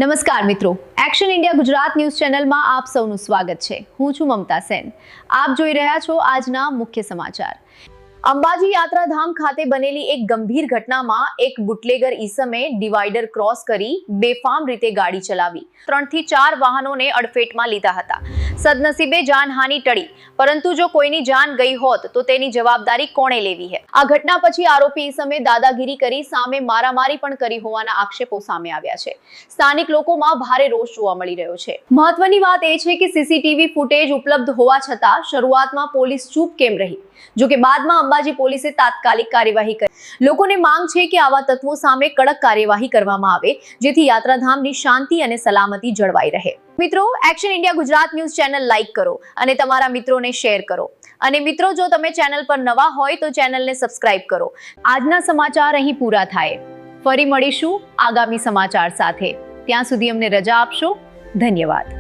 નમસ્કાર મિત્રો, action India Gujarat news ચેનલમાં આપ સૌનું સ્વાગત છે। હું છું મમતા સેન। આપ જોઈ રહ્યા છો આજના મુખ્ય સમાચાર। અંબાજી યાત્રાધામ ખાતે બનેલી એક ગંભીર ઘટનામાં એક બુટલેગર ઈસમે ડિવાઈડર ક્રોસ કરી બેફામ રીતે ગાડી ચલાવી 3 થી 4 વાહનોને અડફેટમાં લીધા હતા। સદનસીબે જાનહાનિ ટળી, પરંતુ જો કોઈની જાન ગઈ હોત તો તેની જવાબદારી કોણે લેવી है? આ ઘટના પછી આરોપી ઈસમે દાદાગીરી કરી સામે મારામારી પણ કરી હોવાના આક્ષેપો સામે આવ્યા છે। સ્થાનિક લોકોમાં ભારે રોષ જોવા મળી રહ્યો છે। મહત્વની વાત એ છે કે સીસીટીવી ફૂટેજ ઉપલબ્ધ હોવા છતાં શરૂઆતમાં પોલીસ ચૂપ કેમ રહી? જો કે બાદમાં અંબાજી પોલીસે તાત્કાલિક કાર્યવાહી કરી। લોકોને માંગ છે કે આવા તત્વો સામે કડક કાર્યવાહી કરવામાં આવે, જેથી યાત્રાધામની શાંતિ અને સલામતી જળવાઈ રહે। મિત્રો, action India Gujarat news channel like કરો અને તમારા મિત્રોને શેર કરો। અને મિત્રો, જો તમે ચેનલ પર નવા હોય તો ચેનલને સબસ્ક્રાઇબ કરો। આજના સમાચાર અહીં પૂરા થાય। ફરી મળીશું આગામી સમાચાર સાથે। ત્યાં સુધી અમને રજા આપશો। ધન્યવાદ।